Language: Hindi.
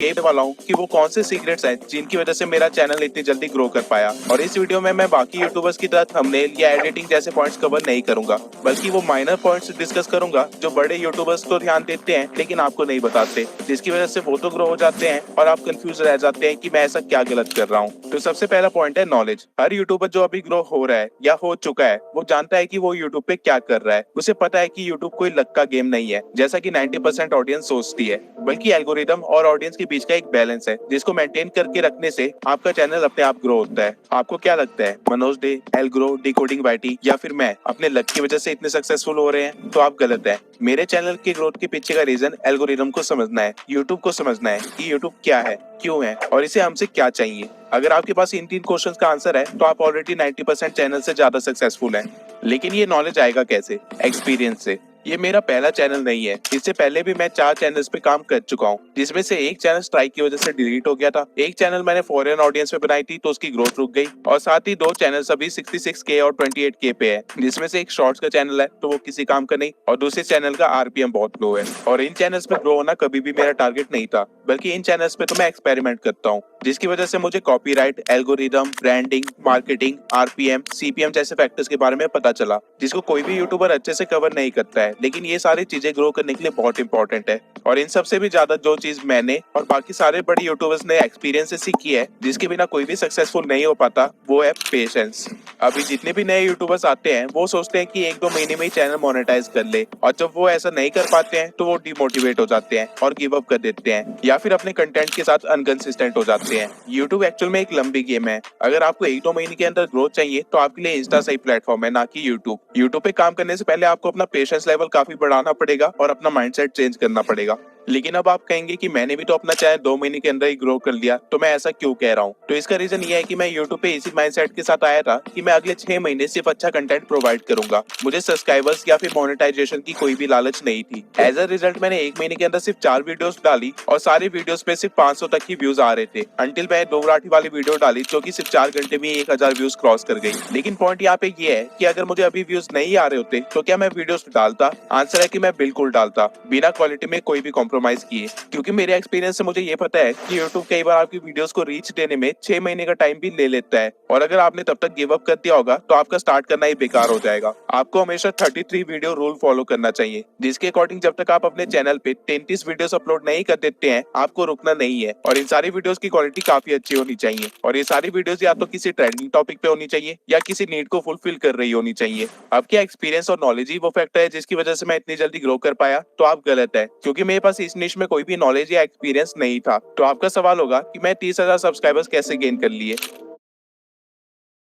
कहने वाला हूँ कि वो कौन से सीक्रेट्स हैं जिनकी वजह से मेरा चैनल इतनी जल्दी ग्रो कर पाया। और इस वीडियो में मैं बाकी यूट्यूबर्स की तरह थंबनेल या एडिटिंग जैसे पॉइंट्स कवर नहीं करूंगा, बल्कि वो माइनर पॉइंट्स डिस्कस करूंगा जो बड़े यूट्यूबर्स तो ध्यान देते हैं लेकिन आपको नहीं बताते, जिसकी वजह से वो तो ग्रो हो जाते हैं और आप कंफ्यूज रह जाते हैं कि मैं ऐसा क्या गलत कर रहा हूँ। तो सबसे पहला पॉइंट है नॉलेज। हर यूट्यूबर जो अभी ग्रो हो रहा है या हो चुका है वो जानता है कि वो यूट्यूब पे क्या कर रहा है। उसे पता है कि यूट्यूब कोई लक का गेम नहीं है जैसा कि 90% ऑडियंस सोचती है, बल्कि एल्गोरिदम और ऑडियंस के बीच का एक बैलेंस है जिसको मेंटेन करके रखने से आपका चैनल अपने आप ग्रो होता है। आपको क्या लगता है मनोज डे, एल्ग्रो, डिकोडिंग वाईटी या फिर मैं अपने लक की वजह से इतने सक्सेसफुल हो रहे हैं? तो आप गलत है। मेरे चैनल के ग्रोथ के पीछे का रीजन एल्गोरिदम को समझना है, यूट्यूब को समझना है कि यूट्यूब क्या है, क्यों है और इसे हमसे क्या चाहिए। अगर आपके पास इन 3 क्वेश्चंस का आंसर है तो आप ऑलरेडी 90% चैनल से ज्यादा सक्सेसफुल हैं। लेकिन ये नॉलेज आएगा कैसे? एक्सपीरियंस से। ये मेरा पहला चैनल नहीं है, इससे पहले भी मैं 4 चैनल्स पे काम कर चुका हूँ, जिसमें से एक चैनल स्ट्राइक की वजह से डिलीट हो गया था। एक चैनल मैंने फॉरेन ऑडियंस पे बनाई थी तो उसकी ग्रोथ रुक गई, और साथ ही 2 चैनल्स अभी 66K और 28K पे है, जिसमें से एक शॉर्ट्स का चैनल है तो वो किसी काम का नहीं, और दूसरे चैनल का आरपीएम बहुत लो है। और इन चैनल्स पे ग्रो होना कभी भी मेरा टारगेट नहीं था, बल्कि इन चैनल्स पे तो मैं एक्सपेरिमेंट करता हूँ, जिसकी वजह से मुझे copyright, algorithm, branding, marketing, RPM, CPM जैसे फैक्टर्स के बारे में पता चला, जिसको कोई भी यूट्यूबर अच्छे से कवर नहीं करता है। लेकिन ये सारी चीजें ग्रो करने के लिए बहुत इंपॉर्टेंट है। और इन सबसे भी ज्यादा जो चीज मैंने और बाकी सारे बड़े यूट्यूबर्स ने एक्सपीरियंस से सीखी है, जिसके बिना कोई भी सक्सेसफुल नहीं हो पाता, वो है पेशेंस। अभी जितने भी नए यूट्यूबर्स आते हैं वो सोचते हैं कि 1-2 महीने में ही चैनल मोनेटाइज कर ले, और जब वो ऐसा नहीं कर पाते हैं तो वो डिमोटिवेट हो जाते हैं और गिव अप कर देते हैं, या फिर अपने कंटेंट के साथ अनकंसिस्टेंट हो जाते हैं। यूट्यूब एक्चुअल में एक लंबी गेम है। अगर आपको 1-2 महीने के अंदर ग्रोथ चाहिए तो आपके लिए इंस्टा सही प्लेटफॉर्म है, ना कि यूट्यूब। यूट्यूब पे काम करने से पहले आपको अपना पेशेंस लेवल काफी बढ़ाना पड़ेगा और अपना माइंडसेट चेंज करना पड़ेगा। लेकिन अब आप कहेंगे कि मैंने भी तो अपना चैनल 2 महीने के अंदर ही ग्रो कर लिया, तो मैं ऐसा क्यों कह रहा हूँ? तो इसका रीजन ये है कि मैं यूट्यूब पे इसी माइंडसेट के साथ आया था कि मैं अगले 6 महीने सिर्फ अच्छा कंटेंट प्रोवाइड करूंगा। मुझे सब्सक्राइबर्स या फिर मोनेटाइजेशन की कोई भी लालच नहीं थी। एज अ रिजल्ट मैंने 1 महीने के अंदर सिर्फ 4 वीडियोस डाली और सारी वीडियोस पे सिर्फ 500 तक ही व्यूज आ रहे थे, अंटिल मैं दो राठी वाली वीडियो डाली जो कि सिर्फ 4 घंटे में 1000 व्यूज क्रॉस कर गई। लेकिन पॉइंट यहाँ पे ये है कि अगर मुझे अभी व्यूज नहीं आ रहे होते तो क्या मैं वीडियोस डालता? आंसर है कि मैं बिल्कुल डालता, बिना क्वालिटी में कोई भी कॉम्प्रोमाइज किए, क्योंकि मेरे एक्सपीरियंस से मुझे ये पता है कि यूट्यूब कई बार आपकी वीडियोस को रीच देने में 6 महीने का टाइम भी ले लेता है, और अगर आपने तब तक गिव अप कर दिया होगा तो आपका स्टार्ट करना ही बेकार हो जाएगा। आपको हमेशा 33 वीडियो रूल फॉलो करना चाहिए, जिसके अकॉर्डिंग जब तक आप अपने चैनल पे 33 वीडियोस अपलोड नहीं कर देते हैं आपको रुकना नहीं है, और इन सारी वीडियोस की क्वालिटी काफी अच्छी होनी चाहिए, और ये सारी वीडियोस या तो किसी ट्रेंडिंग टॉपिक पे होनी चाहिए या किसी नीड को फुलफिल कर रही होनी चाहिए। आपके एक्सपीरियंस और नॉलेज ही वो फैक्टर है जिसकी वजह से मैं इतनी जल्दी ग्रो कर पाया, तो आप गलत है, क्योंकि मेरे पास इस निश में कोई भी नॉलेज या एक्सपीरियंस नहीं था। तो आपका सवाल होगा कि मैं 30,000 सब्सक्राइबर्स कैसे गेन कर लिए?